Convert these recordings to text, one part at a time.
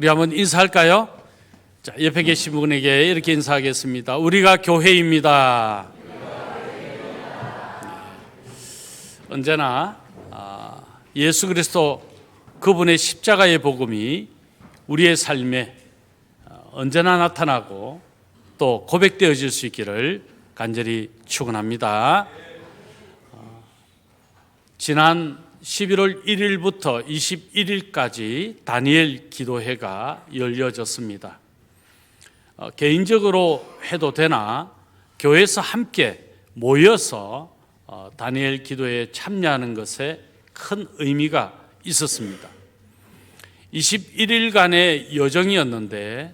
우리 한번 인사할까요? 자, 옆에 계신 분에게 이렇게 인사하겠습니다. 우리가 교회입니다. 언제나 예수 그리스도 그분의 십자가의 복음이 우리의 삶에 언제나 나타나고 또 고백되어질 수 있기를 간절히 축원합니다. 지난 11월 1일부터 21일까지 다니엘 기도회가 열려졌습니다. 개인적으로 해도 되나 교회에서 함께 모여서 다니엘 기도회에 참여하는 것에 큰 의미가 있었습니다. 21일간의 여정이었는데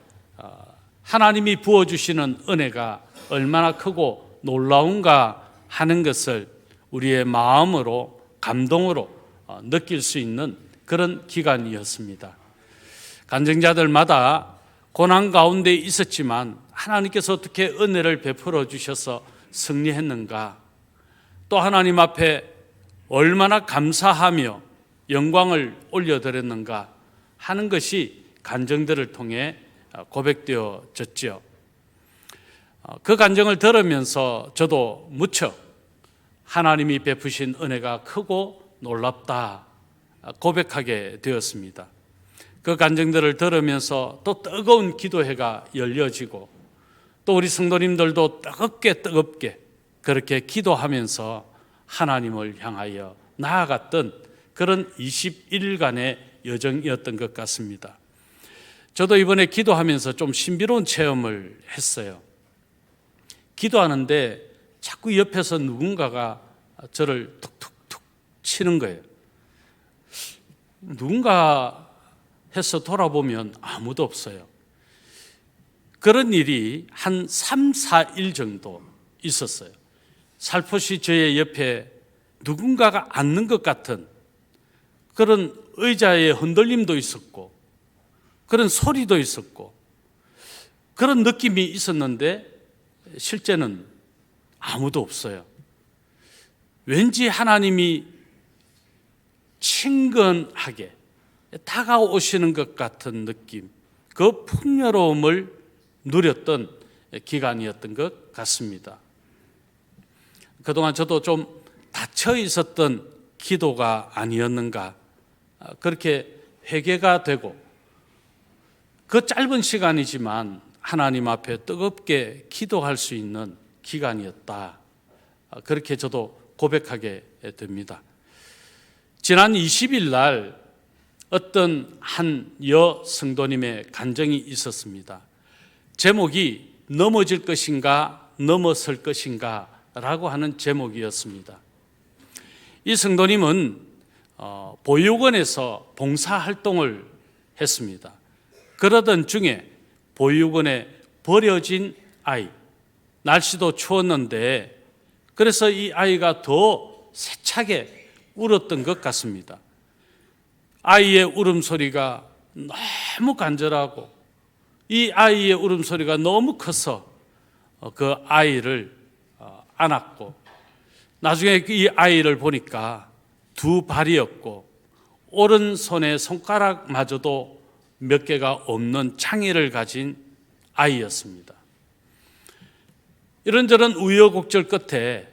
하나님이 부어주시는 은혜가 얼마나 크고 놀라운가 하는 것을 우리의 마음으로 감동으로 느낄 수 있는 그런 기간이었습니다. 간증자들마다 고난 가운데 있었지만 하나님께서 어떻게 은혜를 베풀어 주셔서 승리했는가, 또 하나님 앞에 얼마나 감사하며 영광을 올려드렸는가 하는 것이 간증들을 통해 고백되어졌죠. 그 간증을 들으면서 저도 무척 하나님이 베푸신 은혜가 크고 놀랍다 고백하게 되었습니다. 그 간증들을 들으면서 또 뜨거운 기도회가 열려지고 또 우리 성도님들도 뜨겁게 그렇게 기도하면서 하나님을 향하여 나아갔던 그런 21일간의 여정이었던 것 같습니다. 저도 이번에 기도하면서 좀 신비로운 체험을 했어요. 기도하는데 자꾸 옆에서 누군가가 저를 툭툭툭 치는 거예요. 누군가 해서 돌아보면 아무도 없어요. 그런 일이 한 3, 4일 정도 있었어요. 살포시 저의 옆에 누군가가 앉는 것 같은 그런 의자의 흔들림도 있었고 그런 소리도 있었고 그런 느낌이 있었는데 실제는 아무도 없어요. 왠지 하나님이 친근하게 다가오시는 것 같은 느낌, 그 풍요로움을 누렸던 기간이었던 것 같습니다. 그동안 저도 좀 닫혀 있었던 기도가 아니었는가, 그렇게 회개가 되고 그 짧은 시간이지만 하나님 앞에 뜨겁게 기도할 수 있는 기간이었다, 그렇게 저도 고백하게 됩니다. 지난 20일 날 어떤 한 여성도님의 간증이 있었습니다. 제목이 넘어질 것인가 넘어설 것인가 라고 하는 제목이었습니다. 이 성도님은 보육원에서 봉사활동을 했습니다. 그러던 중에 보육원에 버려진 아이, 날씨도 추웠는데 그래서 이 아이가 더 세차게 울었던 것 같습니다. 아이의 울음소리가 너무 간절하고 이 아이의 울음소리가 너무 커서 그 아이를 안았고, 나중에 이 아이를 보니까 두 발이었고 오른손의 손가락마저도 몇 개가 없는 장애를 가진 아이였습니다. 이런저런 우여곡절 끝에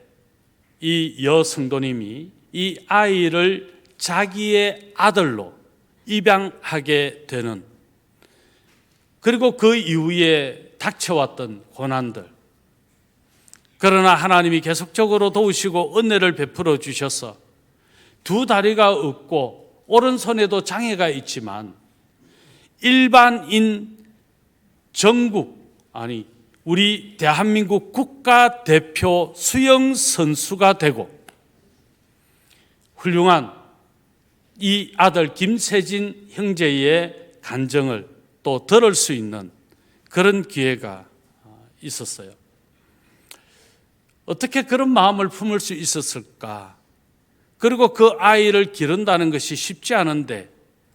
이 여성도님이 이 아이를 자기의 아들로 입양하게 되는, 그리고 그 이후에 닥쳐왔던 고난들, 그러나 하나님이 계속적으로 도우시고 은혜를 베풀어 주셔서 두 다리가 없고 오른손에도 장애가 있지만 일반인 전국, 우리 대한민국 국가대표 수영선수가 되고 훌륭한 이 아들 김세진 형제의 간증을 또 들을 수 있는 그런 기회가 있었어요. 어떻게 그런 마음을 품을 수 있었을까? 그리고 그 아이를 기른다는 것이 쉽지 않은데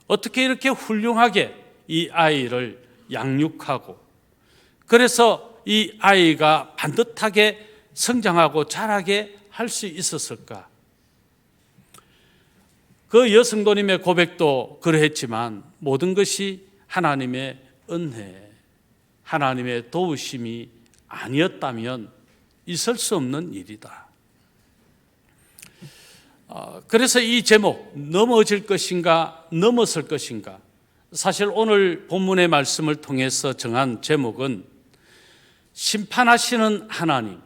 어떻게 이렇게 훌륭하게 이 아이를 양육하고, 그래서 이 아이가 반듯하게 성장하고 자라게 할 수 있었을까? 그 여성도님의 고백도 그러했지만 모든 것이 하나님의 은혜, 하나님의 도우심이 아니었다면 있을 수 없는 일이다. 그래서 이 제목, 넘어질 것인가 넘어설 것인가, 사실 오늘 본문의 말씀을 통해서 정한 제목은 심판하시는 하나님,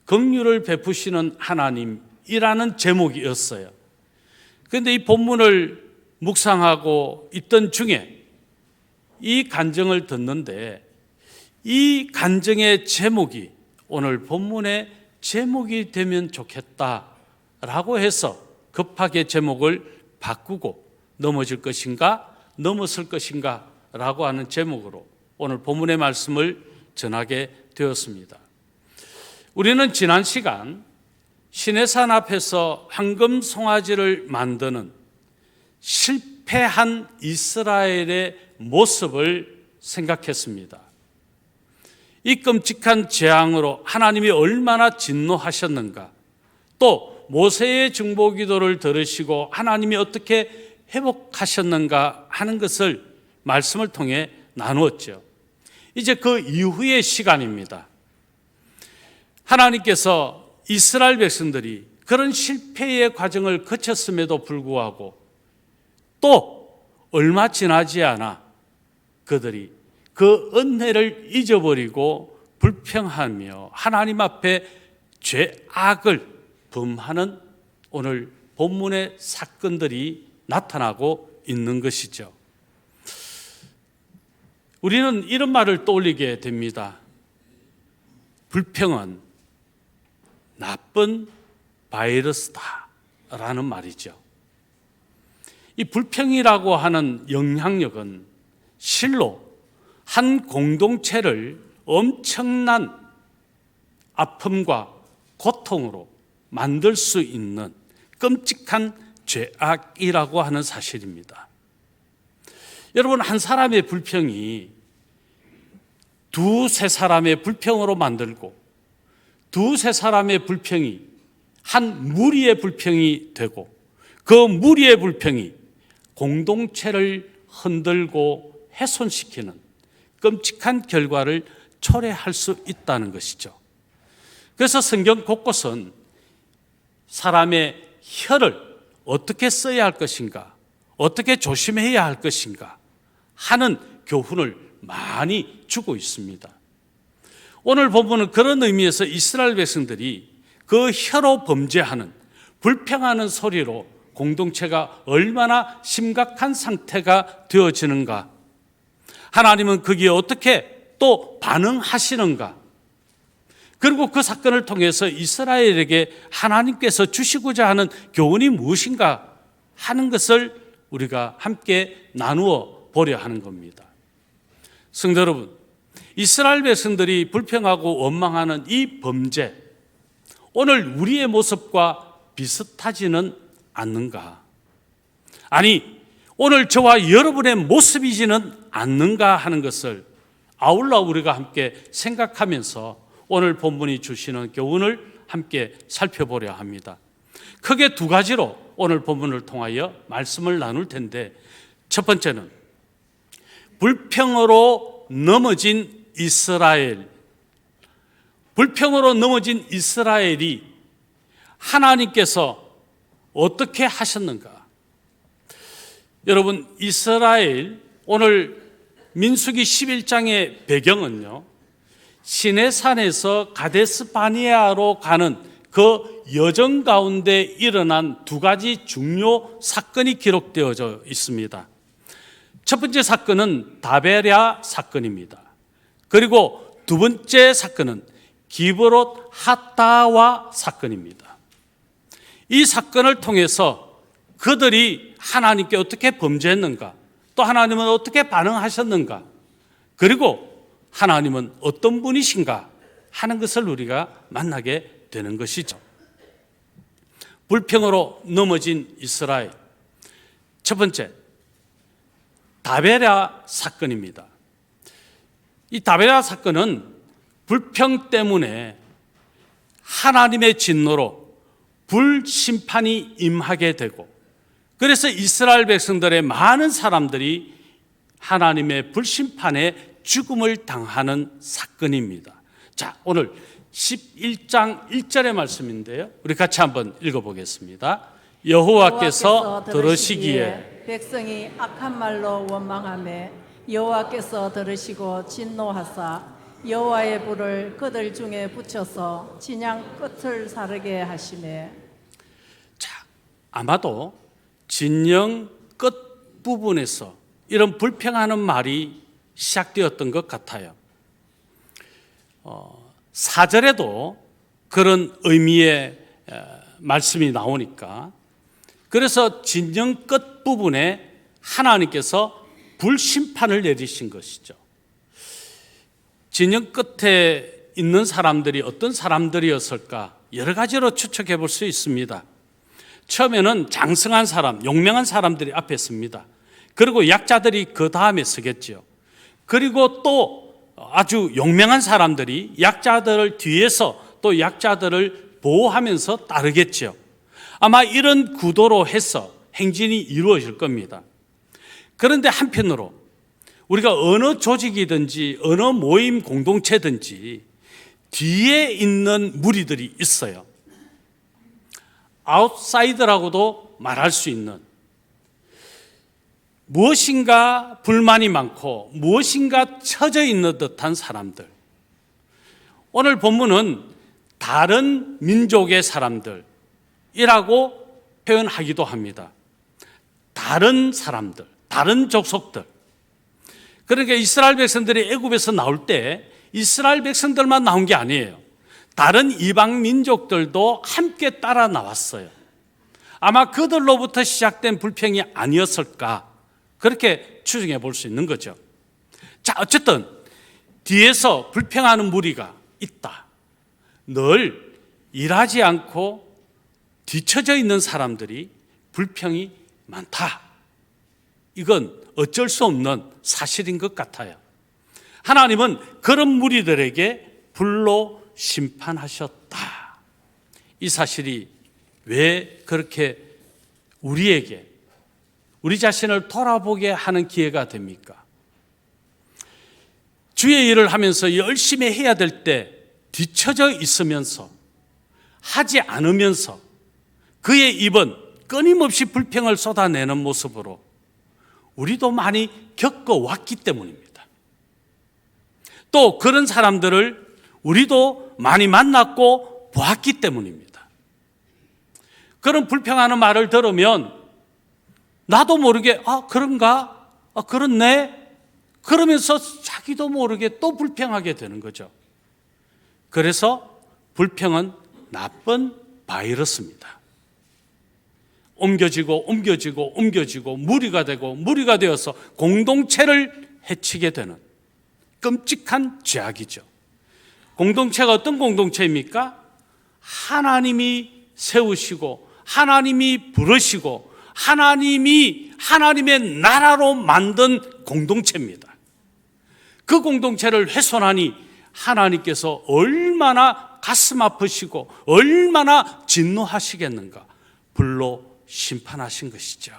긍휼을 베푸시는 하나님이라는 제목이었어요. 그런데 이 본문을 묵상하고 있던 중에 이 간증을 듣는데, 이 간증의 제목이 오늘 본문의 제목이 되면 좋겠다라고 해서 급하게 제목을 바꾸고 넘어질 것인가 넘어설 것인가 라고 하는 제목으로 오늘 본문의 말씀을 전하게 되었습니다. 우리는 지난 시간 시내산 앞에서 황금 송아지를 만드는 실패한 이스라엘의 모습을 생각했습니다. 이 끔찍한 재앙으로 하나님이 얼마나 진노하셨는가, 또 모세의 중보기도를 들으시고 하나님이 어떻게 회복하셨는가 하는 것을 말씀을 통해 나누었죠. 이제 그 이후의 시간입니다. 하나님께서 이스라엘 백성들이 그런 실패의 과정을 거쳤음에도 불구하고 또 얼마 지나지 않아 그들이 그 은혜를 잊어버리고 불평하며 하나님 앞에 죄악을 범하는 오늘 본문의 사건들이 나타나고 있는 것이죠. 우리는 이런 말을 떠올리게 됩니다. 불평은 나쁜 바이러스다 라는 말이죠. 이 불평이라고 하는 영향력은 실로 한 공동체를 엄청난 아픔과 고통으로 만들 수 있는 끔찍한 죄악이라고 하는 사실입니다. 여러분, 한 사람의 불평이 두세 사람의 불평으로 만들고 두세 사람의 불평이 한 무리의 불평이 되고 그 무리의 불평이 공동체를 흔들고 훼손시키는 끔찍한 결과를 초래할 수 있다는 것이죠. 그래서 성경 곳곳은 사람의 혀를 어떻게 써야 할 것인가, 어떻게 조심해야 할 것인가 하는 교훈을 많이 주고 있습니다. 오늘 본문은 그런 의미에서 이스라엘 백성들이 그 혀로 범죄하는, 불평하는 소리로 공동체가 얼마나 심각한 상태가 되어지는가, 하나님은 거기에 어떻게 또 반응하시는가, 그리고 그 사건을 통해서 이스라엘에게 하나님께서 주시고자 하는 교훈이 무엇인가 하는 것을 우리가 함께 나누어 보려 하는 겁니다. 성도 여러분, 이스라엘 백성들이 불평하고 원망하는 이 범죄, 오늘 우리의 모습과 비슷하지는 않는가? 아니, 오늘 저와 여러분의 모습이지는 않는가 하는 것을 아울러 우리가 함께 생각하면서 오늘 본문이 주시는 교훈을 함께 살펴보려 합니다. 크게 두 가지로 오늘 본문을 통하여 말씀을 나눌 텐데, 첫 번째는 불평으로 넘어진 이스라엘, 불평으로 넘어진 이스라엘이 하나님께서 어떻게 하셨는가? 여러분, 이스라엘, 오늘 민수기 11장의 배경은요, 시내산에서 가데스 바네아로 가는 그 여정 가운데 일어난 두 가지 중요 사건이 기록되어져 있습니다. 첫 번째 사건은 다베랴 사건입니다. 그리고 두 번째 사건은 기브롯 핫다와 사건입니다. 이 사건을 통해서 그들이 하나님께 어떻게 범죄했는가, 또 하나님은 어떻게 반응하셨는가, 그리고 하나님은 어떤 분이신가 하는 것을 우리가 만나게 되는 것이죠. 불평으로 넘어진 이스라엘, 첫 번째 다베랴 사건입니다. 이 다베랴 사건은 불평 때문에 하나님의 진노로 불심판이 임하게 되고, 그래서 이스라엘 백성들의 많은 사람들이 하나님의 불심판에 죽음을 당하는 사건입니다. 자, 오늘 11장 1절의 말씀인데요. 우리 같이 한번 읽어보겠습니다. 여호와께서 들으시기에 백성이 악한 말로 원망하며 여호와께서 들으시고 진노하사 여호와의 불을 그들 중에 붙여서 진양 끝을 사르게 하시매. 자, 아마도 진영 끝 부분에서 이런 불평하는 말이 시작되었던 것 같아요. 4절에도 그런 의미의 말씀이 나오니까, 그래서 진영 끝 부분에 하나님께서 불심판을 내리신 것이죠. 진영 끝에 있는 사람들이 어떤 사람들이었을까? 여러 가지로 추측해 볼 수 있습니다. 처음에는 장성한 사람, 용맹한 사람들이 앞에 섭니다. 그리고 약자들이 그 다음에 서겠죠. 그리고 또 아주 용맹한 사람들이 약자들을 뒤에서 또 약자들을 보호하면서 따르겠죠. 아마 이런 구도로 해서 행진이 이루어질 겁니다. 그런데 한편으로 우리가 어느 조직이든지 어느 모임 공동체든지 뒤에 있는 무리들이 있어요. 아웃사이더라고도 말할 수 있는, 무엇인가 불만이 많고 무엇인가 처져 있는 듯한 사람들. 오늘 본문은 다른 민족의 사람들이라고 표현하기도 합니다. 다른 사람들, 다른 족속들. 그러니까 이스라엘 백성들이 애굽에서 나올 때 이스라엘 백성들만 나온 게 아니에요. 다른 이방 민족들도 함께 따라 나왔어요. 아마 그들로부터 시작된 불평이 아니었을까, 그렇게 추정해 볼 수 있는 거죠. 자, 어쨌든 뒤에서 불평하는 무리가 있다. 늘 일하지 않고 뒤처져 있는 사람들이 불평이 많다. 이건 어쩔 수 없는 사실인 것 같아요. 하나님은 그런 무리들에게 불로 심판하셨다. 이 사실이 왜 그렇게 우리에게, 우리 자신을 돌아보게 하는 기회가 됩니까? 주의 일을 하면서 열심히 해야 될 때 뒤처져 있으면서, 하지 않으면서 그의 입은 끊임없이 불평을 쏟아내는 모습으로 우리도 많이 겪어왔기 때문입니다. 또 그런 사람들을 우리도 많이 만났고 보았기 때문입니다. 그런 불평하는 말을 들으면 나도 모르게 그런가? 그렇네? 그러면서 자기도 모르게 또 불평하게 되는 거죠. 그래서 불평은 나쁜 바이러스입니다. 옮겨지고 무리가 되고 무리가 되어서 공동체를 해치게 되는 끔찍한 죄악이죠. 공동체가 어떤 공동체입니까? 하나님이 세우시고 하나님이 부르시고 하나님이 하나님의 나라로 만든 공동체입니다. 그 공동체를 훼손하니 하나님께서 얼마나 가슴 아프시고 얼마나 진노하시겠는가. 불로 심판하신 것이죠.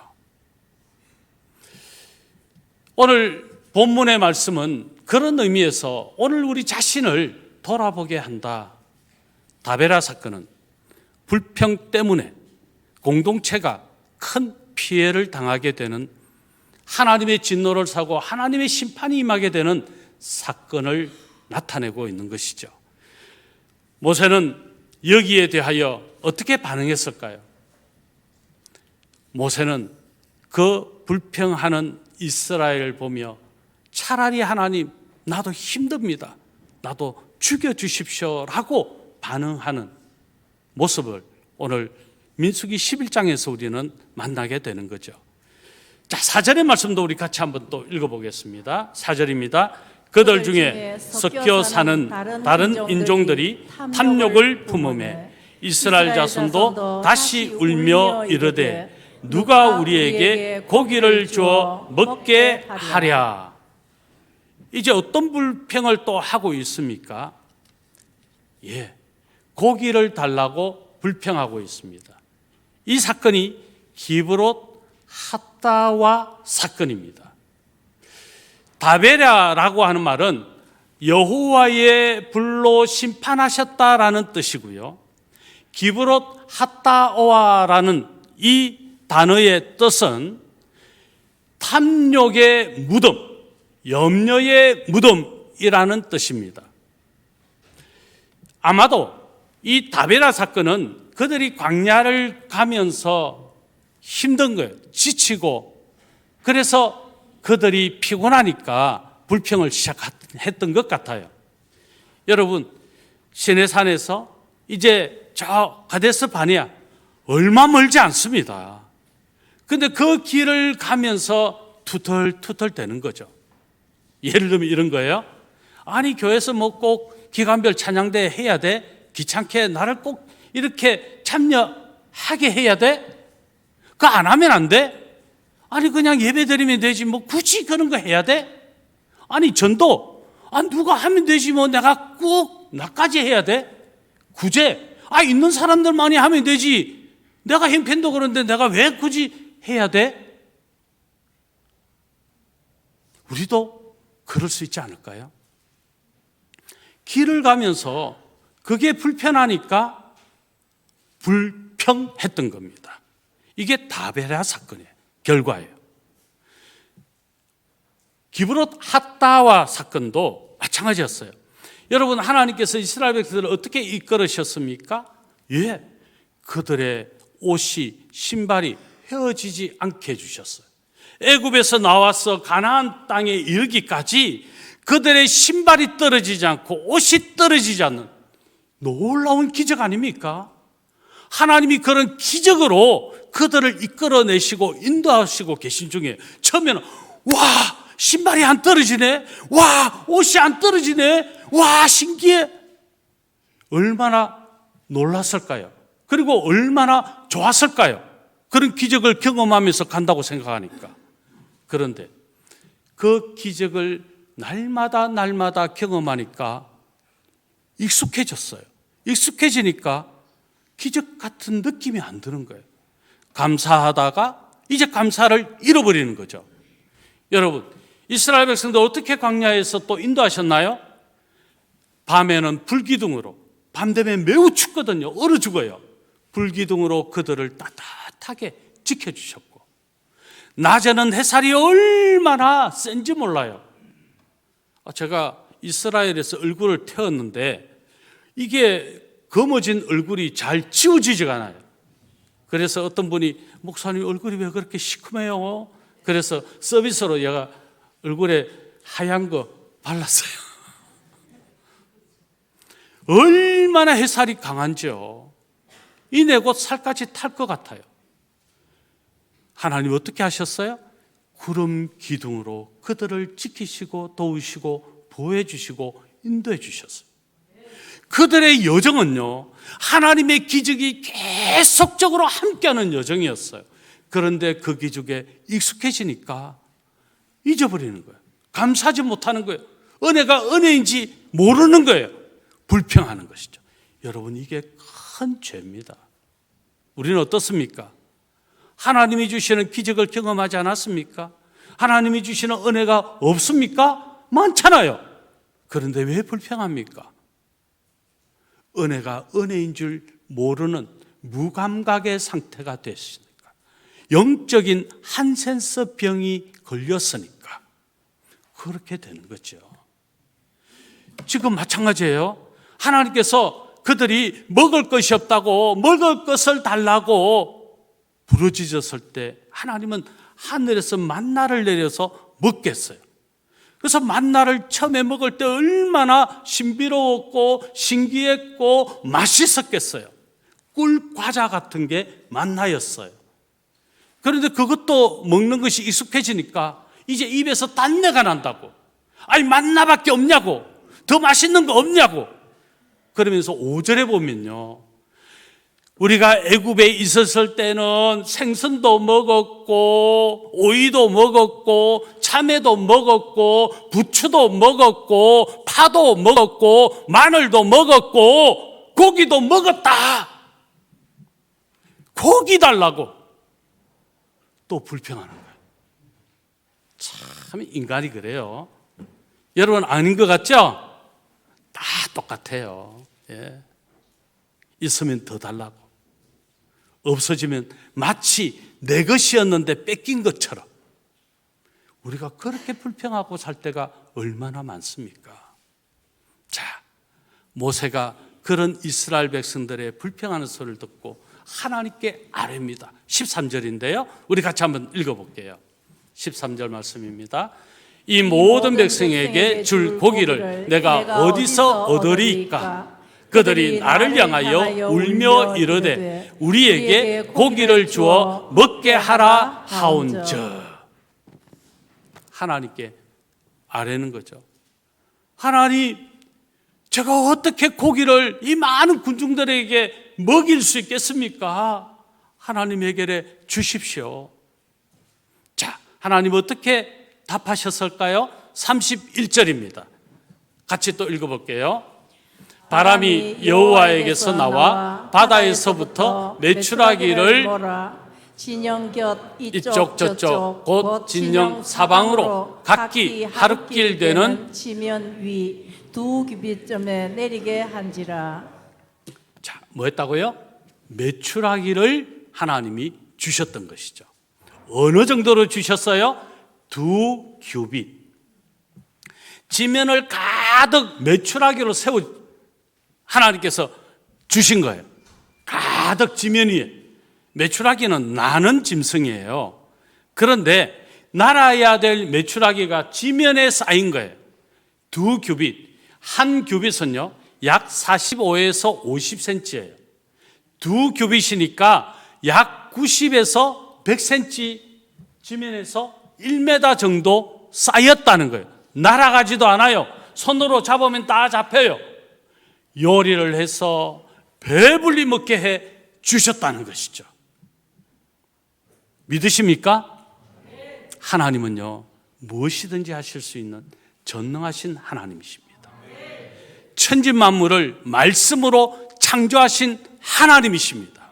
오늘 본문의 말씀은 그런 의미에서 오늘 우리 자신을 돌아보게 한다. 다베라 사건은 불평 때문에 공동체가 큰 피해를 당하게 되는, 하나님의 진노를 사고 하나님의 심판이 임하게 되는 사건을 나타내고 있는 것이죠. 모세는 여기에 대하여 어떻게 반응했을까요? 모세는 그 불평하는 이스라엘을 보며 차라리 하나님, 나도 힘듭니다. 나도 죽여주십시오 라고 반응하는 모습을 오늘 민수기 11장에서 우리는 만나게 되는 거죠. 자, 4절의 말씀도 우리 같이 한번 또 읽어보겠습니다. 4절입니다. 그들 중에 섞여 사는 다른 인종들이 탐욕을 품으며 이스라엘 자손도 다시 울며 이르되 누가 우리에게 고기를 주어 먹게 하랴. 이제 어떤 불평을 또 하고 있습니까? 고기를 달라고 불평하고 있습니다. 이 사건이 기브롯 핫다와 사건입니다. 다베라라고 하는 말은 여호와의 불로 심판하셨다라는 뜻이고요. 기브롯 핫다오아라는 이 단어의 뜻은 탐욕의 무덤, 염려의 무덤이라는 뜻입니다. 아마도 이 다베라 사건은 그들이 광야를 가면서 힘든 거예요. 지치고, 그래서 그들이 피곤하니까 불평을 시작했던 것 같아요. 여러분, 시내산에서 이제 저 가데스 바네아 얼마 멀지 않습니다. 근데 그 길을 가면서 투덜투덜 대는 거죠. 예를 들면 이런 거예요. 아니, 교회에서 뭐 꼭 기간별 찬양대 해야 돼? 귀찮게 나를 꼭 이렇게 참여하게 해야 돼? 그거 안 하면 안 돼? 아니, 그냥 예배 드리면 되지 뭐 굳이 그런 거 해야 돼? 아니, 전도 누가 하면 되지 뭐 내가 꼭 나까지 해야 돼? 구제 있는 사람들만이 하면 되지 내가 형편도 그런데 내가 왜 굳이 해야 돼? 우리도 그럴 수 있지 않을까요? 길을 가면서 그게 불편하니까 불평했던 겁니다. 이게 다베라 사건의 결과예요. 기브롯 핫다와 사건도 마찬가지였어요. 여러분, 하나님께서 이스라엘 백성들을 어떻게 이끌으셨습니까? 그들의 옷이, 신발이 헤어지지 않게 해주셨어요. 애굽에서 나와서 가나안 땅에 이르기까지 그들의 신발이 떨어지지 않고 옷이 떨어지지 않는 놀라운 기적 아닙니까? 하나님이 그런 기적으로 그들을 이끌어내시고 인도하시고 계신 중에 처음에는 신발이 안 떨어지네, 옷이 안 떨어지네, 신기해. 얼마나 놀랐을까요? 그리고 얼마나 좋았을까요? 그런 기적을 경험하면서 간다고 생각하니까. 그런데 그 기적을 날마다 경험하니까 익숙해졌어요. 익숙해지니까 기적 같은 느낌이 안 드는 거예요. 감사하다가 이제 감사를 잃어버리는 거죠. 여러분, 이스라엘 백성들 어떻게 광야에서 또 인도하셨나요? 밤에는 불기둥으로, 밤 되면 매우 춥거든요. 얼어 죽어요. 불기둥으로 그들을 따뜻하게 지켜주셨고, 낮에는 햇살이 얼마나 센지 몰라요. 제가 이스라엘에서 얼굴을 태웠는데 이게 검어진 얼굴이 잘 지워지지가 않아요. 그래서 어떤 분이 목사님 얼굴이 왜 그렇게 시커매요? 그래서 서비스로 얘가 얼굴에 하얀 거 발랐어요. 얼마나 햇살이 강한지요. 이내 곧 살까지 탈 것 같아요. 하나님 어떻게 하셨어요? 구름 기둥으로 그들을 지키시고 도우시고 보호해 주시고 인도해 주셨어요. 그들의 여정은요, 하나님의 기적이 계속적으로 함께하는 여정이었어요. 그런데 그 기적에 익숙해지니까 잊어버리는 거예요. 감사하지 못하는 거예요. 은혜가 은혜인지 모르는 거예요. 불평하는 것이죠. 여러분, 이게 큰 죄입니다. 우리는 어떻습니까? 하나님이 주시는 기적을 경험하지 않았습니까? 하나님이 주시는 은혜가 없습니까? 많잖아요. 그런데 왜 불평합니까? 은혜가 은혜인 줄 모르는 무감각의 상태가 됐으니까, 영적인 한센서 병이 걸렸으니까 그렇게 되는 거죠. 지금 마찬가지예요. 하나님께서 그들이 먹을 것이 없다고 먹을 것을 달라고 부르짖었을 때 하나님은 하늘에서 만나를 내려서 먹겠어요. 그래서 만나를 처음에 먹을 때 얼마나 신비로웠고 신기했고 맛있었겠어요. 꿀 과자 같은 게 만나였어요. 그런데 그것도 먹는 것이 익숙해지니까 이제 입에서 딴내가 난다고. 아니, 만나밖에 없냐고. 더 맛있는 거 없냐고. 그러면서 5절에 보면요, 우리가 애굽에 있었을 때는 생선도 먹었고 오이도 먹었고 참외도 먹었고 부추도 먹었고 파도 먹었고 마늘도 먹었고 고기도 먹었다. 고기 달라고 또 불평하는 거예요. 참 인간이 그래요. 여러분 아닌 것 같죠? 다 똑같아요. 예. 있으면 더 달라고, 없어지면 마치 내 것이었는데 뺏긴 것처럼 우리가 그렇게 불평하고 살 때가 얼마나 많습니까? 자, 모세가 그런 이스라엘 백성들의 불평하는 소리를 듣고 하나님께 아뢰입니다. 13절인데요. 우리 같이 한번 읽어볼게요. 13절 말씀입니다. 이 모든 백성에게 줄 고기를 내가 어디서 얻으리이까? 그들이 나를 향하여 울며 이르되 우리에게 고기를 주어 먹게 하라 하온즉. 하나님께 아뢰는 거죠. 하나님, 제가 어떻게 고기를 이 많은 군중들에게 먹일 수 있겠습니까? 하나님 해결해 주십시오. 자, 하나님 어떻게 답하셨을까요? 31절입니다. 같이 또 읽어볼게요. 바람이 여호와에게서 나와 바다에서부터 메추라기를 진영 곁 이쪽 저쪽 곧 진영 사방으로 각기 하루길 되는 지면 위 두 규빗점에 내리게 한지라. 자, 뭐 했다고요? 메추라기를 하나님이 주셨던 것이죠. 어느 정도로 주셨어요? 2규빗. 지면을 가득 메추라기로 세워 하나님께서 주신 거예요. 가득 지면 위에. 메추라기는 나는 짐승이에요. 그런데 날아야 될 메추라기가 지면에 쌓인 거예요. 2규빗. 한 규빗은요 약 45에서 50cm예요. 2규빗이니까 약 90에서 100cm 지면에서 1m 정도 쌓였다는 거예요. 날아가지도 않아요. 손으로 잡으면 다 잡혀요. 요리를 해서 배불리 먹게 해 주셨다는 것이죠. 믿으십니까? 하나님은요 무엇이든지 하실 수 있는 전능하신 하나님이십니다. 천지만물을 말씀으로 창조하신 하나님이십니다.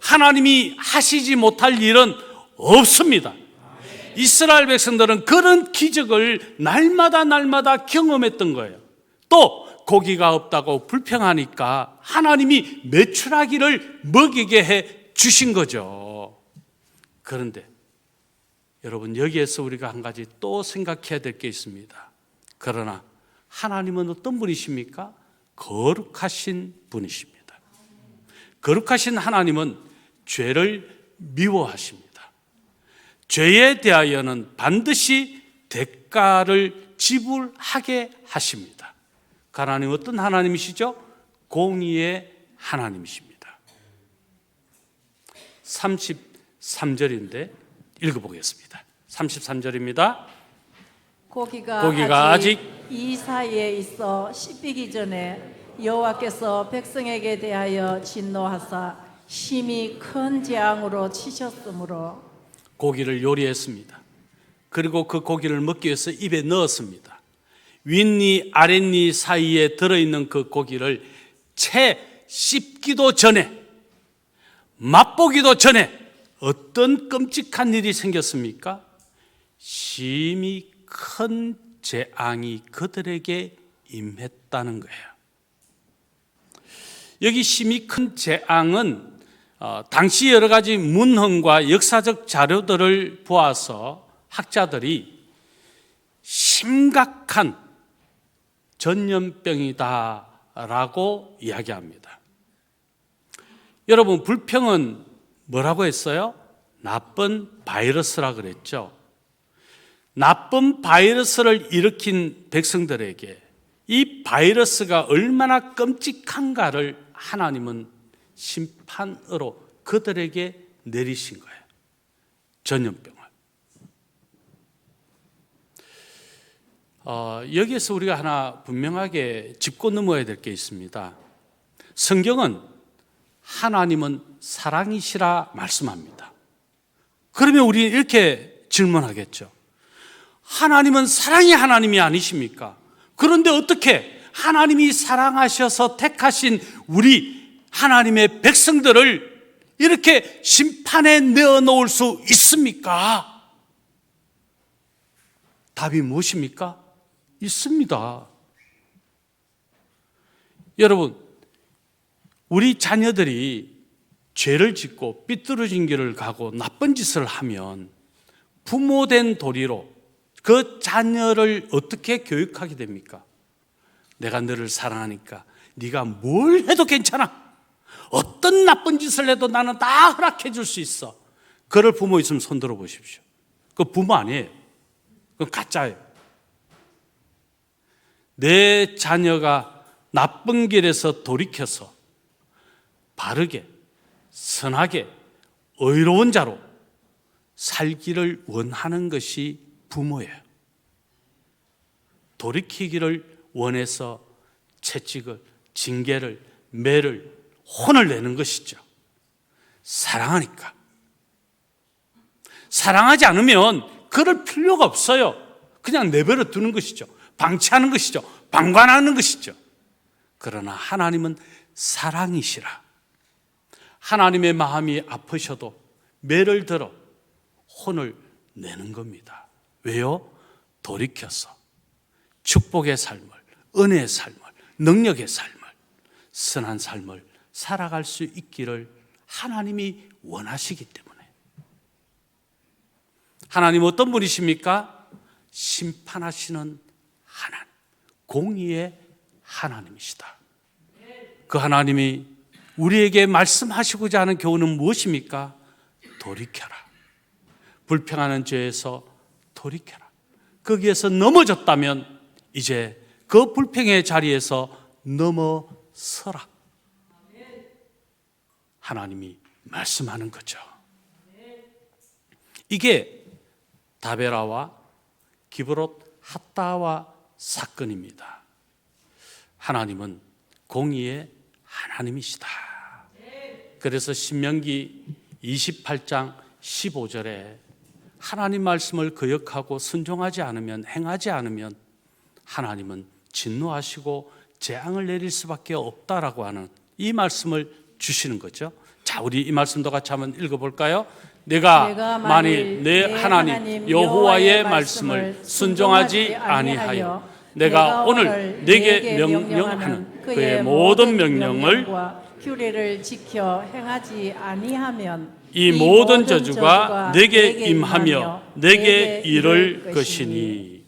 하나님이 하시지 못할 일은 없습니다. 이스라엘 백성들은 그런 기적을 날마다 경험했던 거예요. 또 고기가 없다고 불평하니까 하나님이 메추라기를 먹이게 해 주신 거죠. 그런데 여러분, 여기에서 우리가 한 가지 또 생각해야 될 게 있습니다. 그러나 하나님은 어떤 분이십니까? 거룩하신 분이십니다. 거룩하신 하나님은 죄를 미워하십니다. 죄에 대하여는 반드시 대가를 지불하게 하십니다. 하나님 어떤 하나님이시죠? 공의의 하나님이십니다. 33절인데 읽어보겠습니다. 33절입니다. 고기가 아직 이 사이에 있어 씹히기 전에 여호와께서 백성에게 대하여 진노하사 심히 큰 재앙으로 치셨으므로 고기를 요리했습니다. 그리고 그 고기를 먹기 위해서 입에 넣었습니다. 윗니 아랫니 사이에 들어있는 그 고기를 채 씹기도 전에, 맛보기도 전에 어떤 끔찍한 일이 생겼습니까? 심히 큰 재앙이 그들에게 임했다는 거예요. 여기 심히 큰 재앙은 당시 여러 가지 문헌과 역사적 자료들을 보아서 학자들이 심각한 전염병이다라고 이야기합니다. 여러분, 불평은 뭐라고 했어요? 나쁜 바이러스라 그랬죠. 나쁜 바이러스를 일으킨 백성들에게 이 바이러스가 얼마나 끔찍한가를 하나님은 심판으로 그들에게 내리신 거예요. 전염병을. 여기에서 우리가 하나 분명하게 짚고 넘어야 될 게 있습니다. 성경은 하나님은 사랑이시라 말씀합니다. 그러면 우리는 이렇게 질문하겠죠. 하나님은 사랑의 하나님이 아니십니까? 그런데 어떻게 하나님이 사랑하셔서 택하신 우리 하나님의 백성들을 이렇게 심판에 내어놓을 수 있습니까? 답이 무엇입니까? 있습니다. 여러분, 우리 자녀들이 죄를 짓고 삐뚤어진 길을 가고 나쁜 짓을 하면 부모된 도리로 그 자녀를 어떻게 교육하게 됩니까? 내가 너를 사랑하니까 네가 뭘 해도 괜찮아. 어떤 나쁜 짓을 해도 나는 다 허락해 줄 수 있어. 그럴 부모 있으면 손 들어 보십시오. 그 부모 아니에요. 그건 가짜예요. 내 자녀가 나쁜 길에서 돌이켜서 바르게, 선하게, 의로운 자로 살기를 원하는 것이 부모예요. 돌이키기를 원해서 채찍을, 징계를, 매를, 혼을 내는 것이죠. 사랑하니까. 사랑하지 않으면 그럴 필요가 없어요. 그냥 내버려 두는 것이죠. 방치하는 것이죠. 방관하는 것이죠. 그러나 하나님은 사랑이시라. 하나님의 마음이 아프셔도 매를 들어 혼을 내는 겁니다. 왜요? 돌이켜서 축복의 삶을, 은혜의 삶을, 능력의 삶을, 선한 삶을 살아갈 수 있기를 하나님이 원하시기 때문에. 하나님 어떤 분이십니까? 심판하시는 하나님, 공의의 하나님이시다. 그 하나님이 우리에게 말씀하시고자 하는 교훈은 무엇입니까? 돌이켜라. 불평하는 죄에서 돌이켜라. 거기에서 넘어졌다면 이제 그 불평의 자리에서 넘어서라. 하나님이 말씀하는 거죠. 이게 다베라와 기브롯 핫다와 사건입니다. 하나님은 공의의 하나님이시다. 그래서 신명기 28장 15절에 하나님 말씀을 거역하고 순종하지 않으면, 행하지 않으면 하나님은 진노하시고 재앙을 내릴 수밖에 없다라고 하는 이 말씀을 주시는 거죠. 자, 우리 이 말씀도 같이 한번 읽어볼까요? 내가 만일 내 하나님 여호와의 말씀을 순종하지 아니하여 내가 오늘 내게 명령하는 그의 모든 명령을 규례를 지켜 행하지 아니하면 이 모든 저주가 내게 임하며 내게 이를 것이니.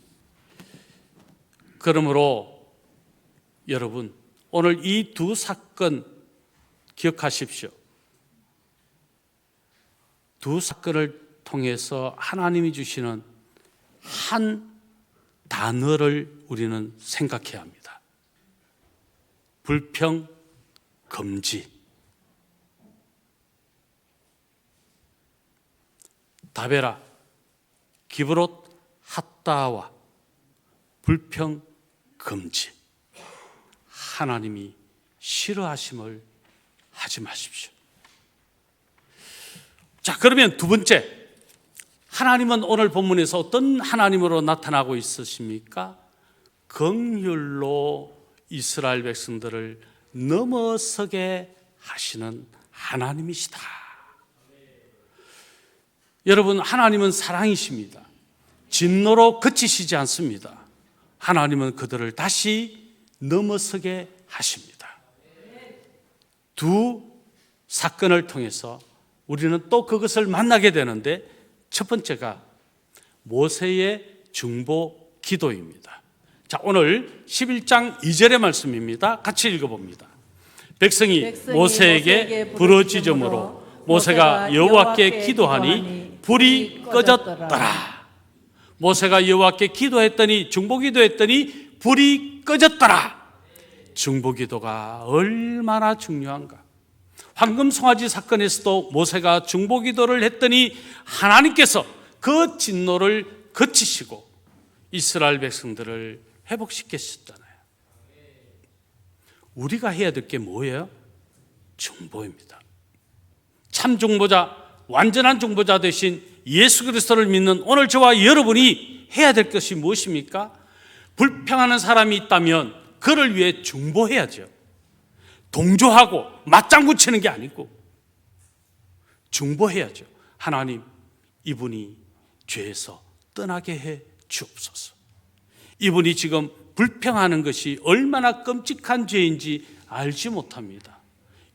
그러므로 여러분, 오늘 이 두 사건 기억하십시오. 두 사건을 통해서 하나님이 주시는 한 단어를 우리는 생각해야 합니다. 불평 금지. 다베라, 기브롯 핫다와 불평 금지. 하나님이 싫어하심을 하지 마십시오. 자, 그러면 두 번째, 하나님은 오늘 본문에서 어떤 하나님으로 나타나고 있으십니까? 긍휼로 이스라엘 백성들을 넘어서게 하시는 하나님이시다. 여러분, 하나님은 사랑이십니다. 진노로 그치시지 않습니다. 하나님은 그들을 다시 넘어서게 하십니다. 두 사건을 통해서 우리는 또 그것을 만나게 되는데, 첫 번째가 모세의 중보 기도입니다. 자, 오늘 11장 2절의 말씀입니다. 같이 읽어봅니다. 백성이 모세에게 부르짖음으로 모세가 여호와께 기도하니 불이 꺼졌더라. 모세가 여호와께 기도했더니, 중보기도했더니 불이 꺼졌더라. 중보기도가 얼마나 중요한가. 황금송아지 사건에서도 모세가 중보기도를 했더니 하나님께서 그 진노를 그치시고 이스라엘 백성들을 회복시키셨잖아요. 우리가 해야 될 게 뭐예요? 중보입니다. 참 중보자, 완전한 중보자 되신 예수 그리스도를 믿는 오늘 저와 여러분이 해야 될 것이 무엇입니까? 불평하는 사람이 있다면 그를 위해 중보해야죠. 동조하고 맞장구 치는 게 아니고 중보해야죠. 하나님, 이분이 죄에서 떠나게 해 주옵소서. 이분이 지금 불평하는 것이 얼마나 끔찍한 죄인지 알지 못합니다.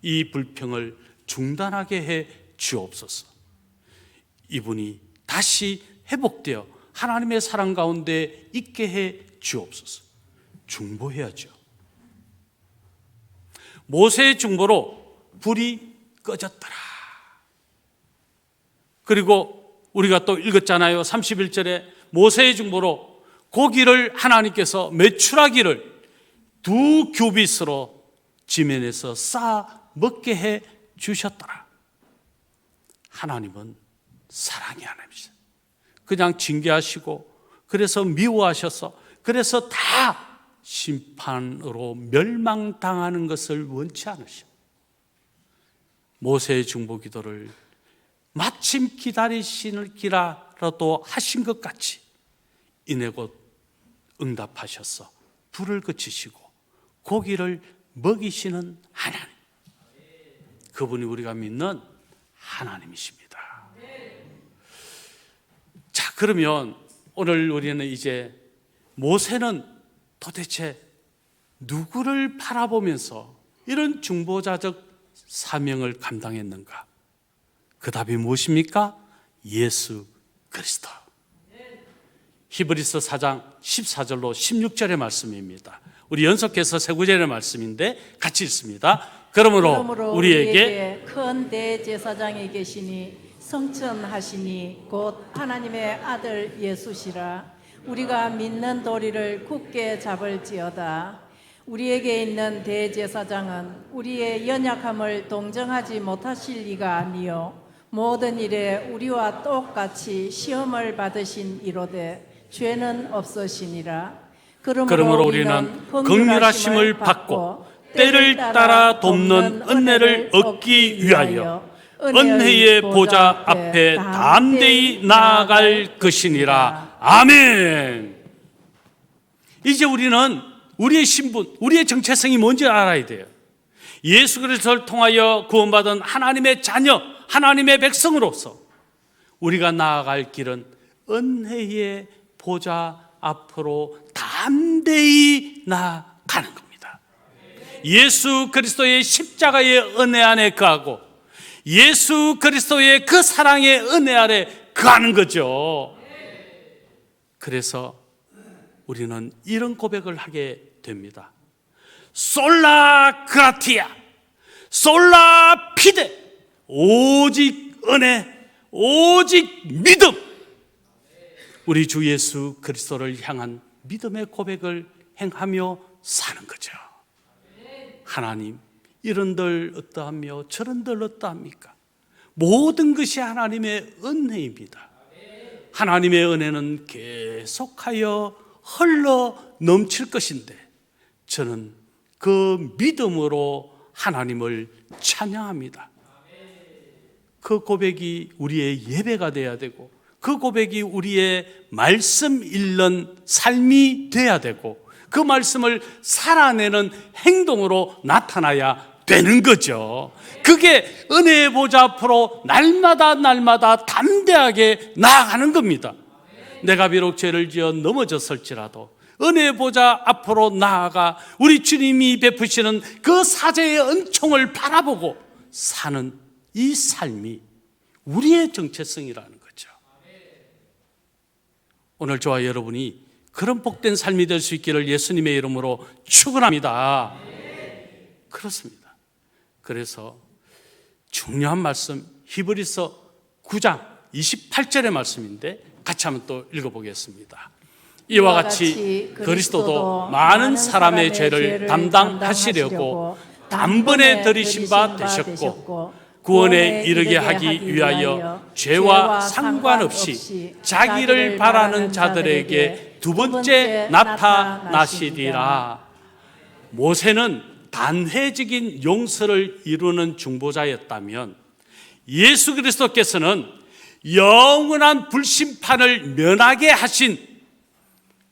이 불평을 중단하게 해 주옵소서. 이분이 다시 회복되어 하나님의 사랑 가운데 있게 해 주옵소서. 중보해야죠. 모세의 중보로 불이 꺼졌더라. 그리고 우리가 또 읽었잖아요. 31절에 모세의 중보로 고기를 하나님께서 메추라기를 2규빗으로 지면에서 쌓아 먹게 해 주셨더라. 하나님은 사랑의 하나님이시죠. 그냥 징계하시고 그래서 미워하셔서 그래서 다 심판으로 멸망당하는 것을 원치 않으셔. 모세의 중보 기도를 마침 기다리시기라도 하신 것 같이 이내 곧 응답하셔서 불을 그치시고 고기를 먹이시는 하나님, 그분이 우리가 믿는 하나님이십니다. 자, 그러면 오늘 우리는 이제 모세는 도대체 누구를 바라보면서 이런 중보자적 사명을 감당했는가? 그 답이 무엇입니까? 예수 그리스도. 히브리서 4장 14절로 16절의 말씀입니다. 우리 연속해서 세 구절의 말씀인데 같이 읽습니다. 그러므로 우리에게 큰 대제사장이 계시니 성천하시니 곧 하나님의 아들 예수시라. 우리가 믿는 도리를 굳게 잡을지어다. 우리에게 있는 대제사장은 우리의 연약함을 동정하지 못하실 리가 아니요 모든 일에 우리와 똑같이 시험을 받으신 이로되 죄는 없으시니라. 그러므로 우리는 긍휼하심을 받고 때를 따라 돕는 은혜를 얻기 위하여 은혜의 보좌 앞에 담대히 나아갈 것이니라. 아멘. 이제 우리는 우리의 신분, 우리의 정체성이 뭔지 알아야 돼요. 예수 그리스도를 통하여 구원받은 하나님의 자녀, 하나님의 백성으로서 우리가 나아갈 길은 은혜의 보좌 앞으로 담대히 나아가는 겁니다. 예수 그리스도의 십자가의 은혜 안에 거하고 예수 그리스도의 그 사랑의 은혜 아래 거하는 거죠. 그래서 우리는 이런 고백을 하게 됩니다. 솔라 그라티아, 솔라 피데, 오직 은혜, 오직 믿음. 우리 주 예수 그리스도를 향한 믿음의 고백을 행하며 사는 거죠. 하나님, 이런들 어떠하며 저런들 어떠합니까? 모든 것이 하나님의 은혜입니다. 하나님의 은혜는 계속하여 흘러 넘칠 것인데 저는 그 믿음으로 하나님을 찬양합니다. 그 고백이 우리의 예배가 돼야 되고 그 고백이 우리의 말씀 읽는 삶이 돼야 되고 그 말씀을 살아내는 행동으로 나타나야 되는 거죠. 그게 은혜의 보좌 앞으로 날마다 담대하게 나아가는 겁니다. 내가 비록 죄를 지어 넘어졌을지라도 은혜의 보좌 앞으로 나아가 우리 주님이 베푸시는 그 사죄의 은총을 바라보고 사는 이 삶이 우리의 정체성이라는 거죠. 오늘 저와 여러분이 그런 복된 삶이 될 수 있기를 예수님의 이름으로 축원합니다. 그렇습니다. 그래서 중요한 말씀 히브리서 9장 28절의 말씀인데 같이 한번 또 읽어보겠습니다. 이와 같이 그리스도도 많은 사람의 죄를 담당하시려고 단번에 들이신 바 되셨고 구원에 이르게 하기 위하여 죄와 상관없이 자기를 바라는 자들에게 두 번째 나타나시리라. 모세는 단회적인 용서를 이루는 중보자였다면 예수 그리스도께서는 영원한 불심판을 면하게 하신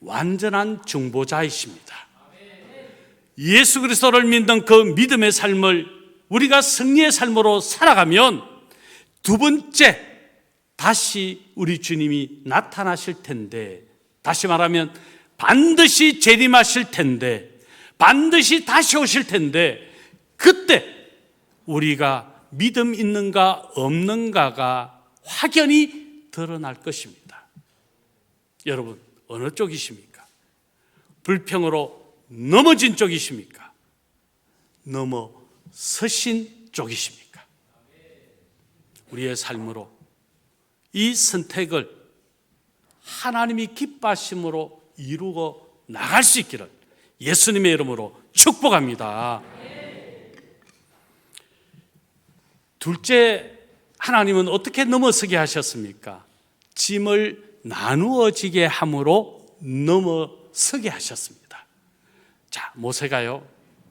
완전한 중보자이십니다. 예수 그리스도를 믿는 그 믿음의 삶을 우리가 승리의 삶으로 살아가면 두 번째 다시 우리 주님이 나타나실 텐데, 다시 말하면 반드시 재림하실 텐데, 반드시 다시 오실 텐데, 그때 우리가 믿음 있는가 없는가가 확연히 드러날 것입니다. 여러분, 어느 쪽이십니까? 불평으로 넘어진 쪽이십니까? 넘어서신 쪽이십니까? 우리의 삶으로 이 선택을 하나님이 기뻐하심으로 이루어 나갈 수 있기를 예수님의 이름으로 축복합니다. 둘째, 하나님은 어떻게 넘어서게 하셨습니까? 짐을 나누어지게 함으로 넘어서게 하셨습니다. 자, 모세가요,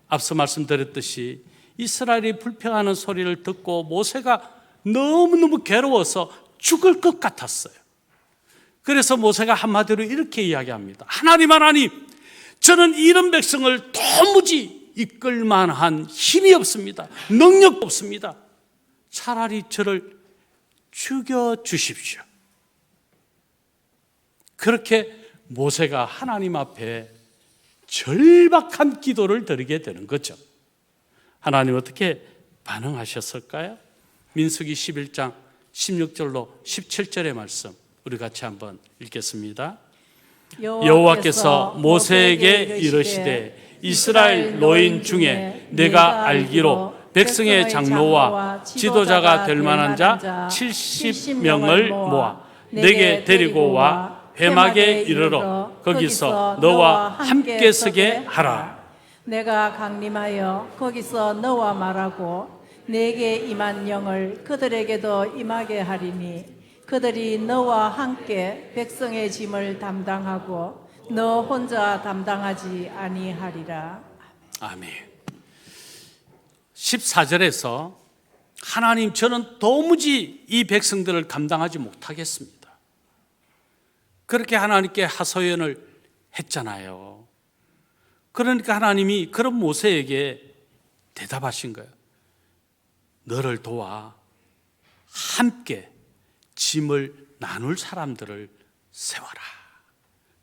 앞서 말씀드렸듯이 이스라엘이 불평하는 소리를 듣고 모세가 너무너무 괴로워서 죽을 것 같았어요. 그래서 모세가 한마디로 이렇게 이야기합니다. 하나님, 저는 이런 백성을 도무지 이끌 만한 힘이 없습니다. 능력 없습니다. 차라리 저를 죽여 주십시오. 그렇게 모세가 하나님 앞에 절박한 기도를 드리게 되는 거죠. 하나님 어떻게 반응하셨을까요? 민수기 11장 16절로 17절의 말씀 우리 같이 한번 읽겠습니다. 여호와께서 모세에게 이르시되 이스라엘 노인 중에 내가 알기로 백성의 장로와 지도자가 될 만한 자 70명을 모아 내게 데리고 와 회막에 이르러 거기서 너와 함께 서게 하라. 내가 강림하여 거기서 너와 말하고 내게 임한 영을 그들에게도 임하게 하리니 그들이 너와 함께 백성의 짐을 담당하고 너 혼자 담당하지 아니하리라. 아멘. 14절에서 하나님, 저는 도무지 이 백성들을 감당하지 못하겠습니다. 그렇게 하나님께 하소연을 했잖아요. 그러니까 하나님이 그런 모세에게 대답하신 거예요. 너를 도와 함께 짐을 나눌 사람들을 세워라.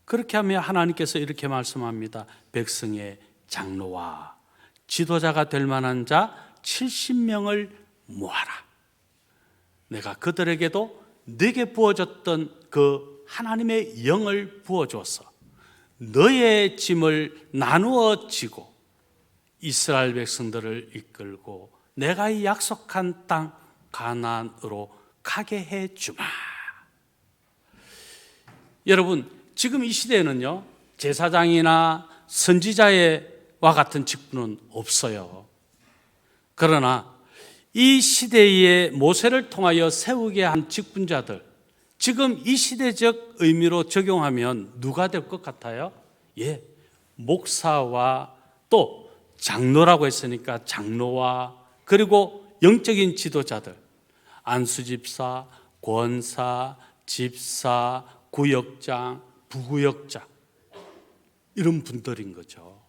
그렇게 하면 하나님께서 이렇게 말씀합니다. 백성의 장로와 지도자가 될 만한 자 70명을 모아라. 내가 그들에게도 내게 부어줬던 그 하나님의 영을 부어줘서 너의 짐을 나누어 지고 이스라엘 백성들을 이끌고 내가 이 약속한 땅 가나안으로 가게 해주마. 여러분, 지금 이 시대에는요, 제사장이나 선지자와 같은 직분은 없어요. 그러나 이 시대에 모세를 통하여 세우게 한 직분자들, 지금 이 시대적 의미로 적용하면 누가 될 것 같아요? 예, 목사와 또 장로라고 했으니까 장로와 그리고 영적인 지도자들, 안수집사, 권사, 집사, 구역장, 부구역장, 이런 분들인 거죠.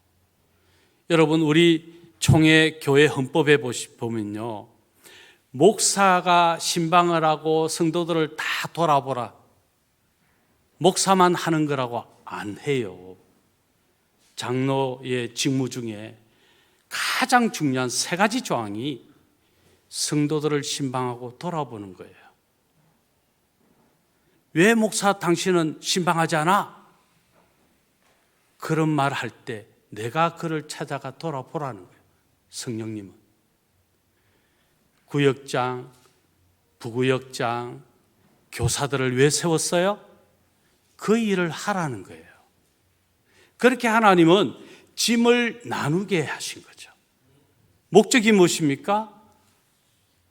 여러분, 우리 총회 교회 헌법에 보면요, 목사가 신방을 하고 성도들을 다 돌아보라, 목사만 하는 거라고 안 해요. 장로의 직무 중에 가장 중요한 세 가지 조항이 성도들을 신방하고 돌아보는 거예요. 왜 목사 당신은 신방하지 않아? 그런 말 할 때 내가 그를 찾아가 돌아보라는 거예요. 성령님은. 구역장, 부구역장, 교사들을 왜 세웠어요? 그 일을 하라는 거예요. 그렇게 하나님은 짐을 나누게 하신 거죠. 목적이 무엇입니까?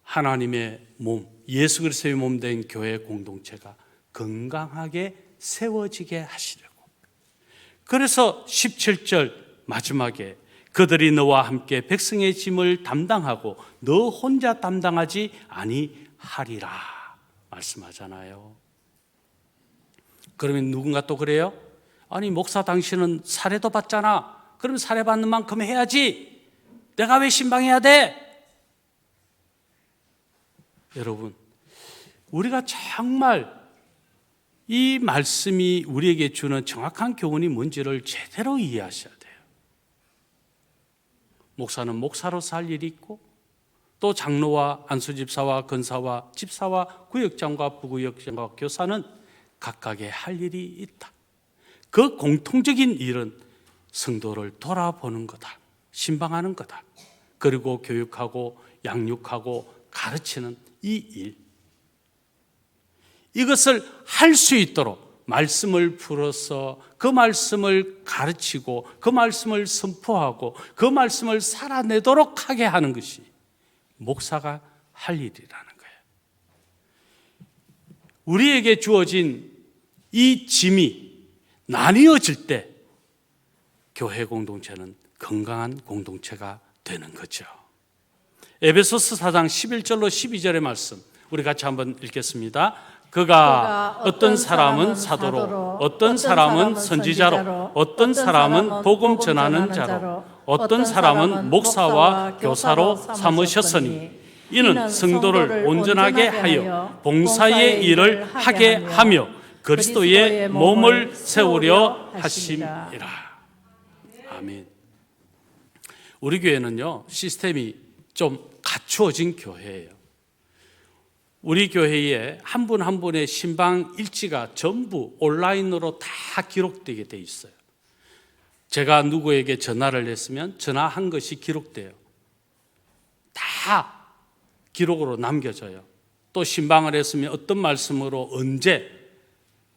하나님의 몸, 예수 그리스도의 몸 된 교회 공동체가 건강하게 세워지게 하시려고. 그래서 17절 마지막에 그들이 너와 함께 백성의 짐을 담당하고 너 혼자 담당하지 아니하리라 말씀하잖아요. 그러면 누군가 또 그래요? 아니, 목사 당신은 사례도 받잖아. 그럼 사례 받는 만큼 해야지. 내가 왜 신방해야 돼? 여러분, 우리가 정말 이 말씀이 우리에게 주는 정확한 교훈이 뭔지를 제대로 이해하셔야 돼요. 목사는 목사로 살 일이 있고, 또 장로와 안수집사와 권사와 집사와 구역장과 부구역장과 교사는 각각의 할 일이 있다. 그 공통적인 일은 성도를 돌아보는 거다, 신방하는 거다, 그리고 교육하고 양육하고 가르치는 이 일, 이것을 할 수 있도록 말씀을 풀어서 그 말씀을 가르치고 그 말씀을 선포하고 그 말씀을 살아내도록 하게 하는 것이 목사가 할 일이라는 거예요. 우리에게 주어진 이 짐이 나뉘어질 때 교회 공동체는 건강한 공동체가 되는 거죠. 에베소서 4장 11절로 12절의 말씀 우리 같이 한번 읽겠습니다. 그가 어떤 사람은 사도로, 어떤 사람은 선지자로, 어떤 사람은 복음 전하는 자로, 어떤 사람은 목사와 교사로 삼으셨으니 이는 성도를 온전하게 하여 봉사의 일을 하게 하며 그리스도의 몸을 세우려 하심이라. 아멘. 우리 교회는요, 시스템이 좀 갖추어진 교회예요. 우리 교회에 한 분 한 분의 신방 일지가 전부 온라인으로 다 기록되게 돼 있어요. 제가 누구에게 전화를 했으면 전화한 것이 기록돼요. 다 기록으로 남겨져요. 또 신방을 했으면 어떤 말씀으로 언제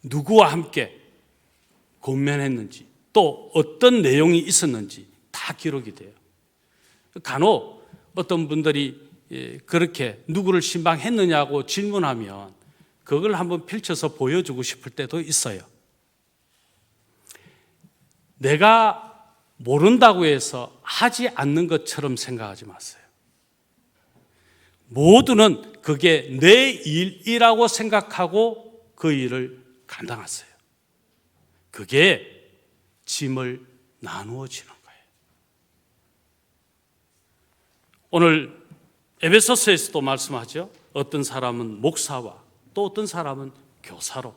누구와 함께 권면했는지, 또 어떤 내용이 있었는지 다 기록이 돼요. 간혹 어떤 분들이 그렇게 누구를 신방했느냐고 질문하면 그걸 한번 펼쳐서 보여주고 싶을 때도 있어요. 내가 모른다고 해서 하지 않는 것처럼 생각하지 마세요. 모두는 그게 내 일이라고 생각하고 그 일을 감당하세요. 그게 짐을 나누어지는 거예요. 오늘 에베소서에서도 말씀하죠. 어떤 사람은 목사와, 또 어떤 사람은 교사로,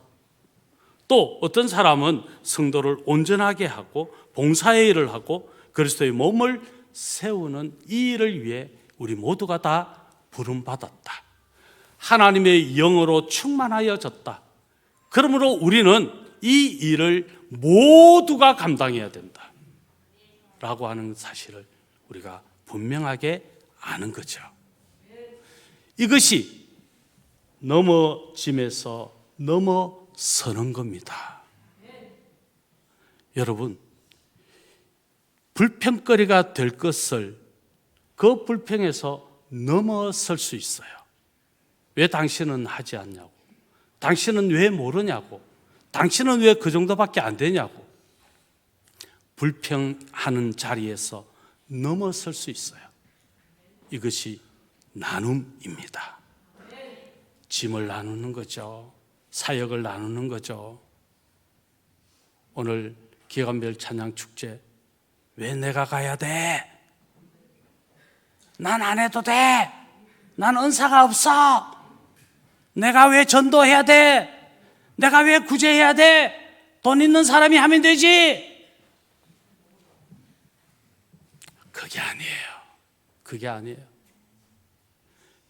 또 어떤 사람은 성도를 온전하게 하고 봉사의 일을 하고 그리스도의 몸을 세우는 이 일을 위해 우리 모두가 다 부름받았다. 하나님의 영으로 충만하여졌다. 그러므로 우리는 이 일을 모두가 감당해야 된다 라고 하는 사실을 우리가 분명하게 아는 거죠. 이것이 넘어짐에서 넘어서는 겁니다. 여러분, 불평거리가 될 것을 그 불평에서 넘어설 수 있어요. 왜 당신은 하지 않냐고, 당신은 왜 모르냐고, 당신은 왜 그 정도밖에 안 되냐고, 불평하는 자리에서 넘어설 수 있어요. 이것이 나눔입니다. 짐을 나누는 거죠. 사역을 나누는 거죠. 오늘 기관별 찬양 축제, 왜 내가 가야 돼? 난 안 해도 돼. 난 은사가 없어. 내가 왜 전도해야 돼? 내가 왜 구제해야 돼? 돈 있는 사람이 하면 되지. 그게 아니에요. 그게 아니에요.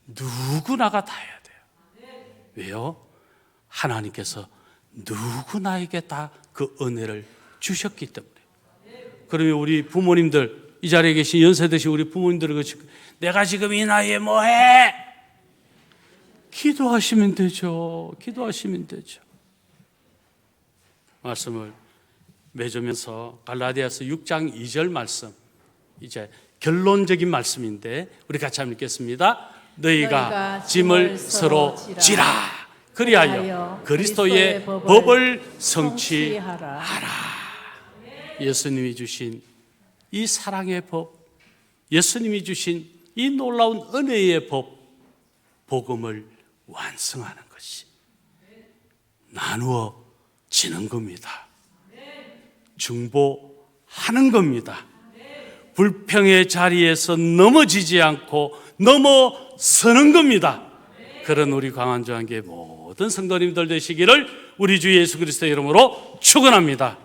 누구나가 다 해야 돼요. 왜요? 하나님께서 누구나에게 다 그 은혜를 주셨기 때문에. 그러면 우리 부모님들, 이 자리에 계신 연세 드신 우리 부모님들은 내가 지금 이 나이에 뭐 해? 기도하시면 되죠. 기도하시면 되죠. 말씀을 맺으면서 갈라디아서 6장 2절 말씀, 이제 결론적인 말씀인데 우리 같이 한번 읽겠습니다. 너희가 짐을 서로 지라. 그리하여 그리스도의 법을 성취하라. 예수님이 주신 이 사랑의 법, 예수님이 주신 이 놀라운 은혜의 법, 복음을 완성하는 것이 나누어지는 겁니다. 중보하는 겁니다. 불평의 자리에서 넘어지지 않고 넘어서는 겁니다. 그런 우리 광안조항교회 모든 성도님들 되시기를 우리 주 예수 그리스도의 이름으로 축원합니다.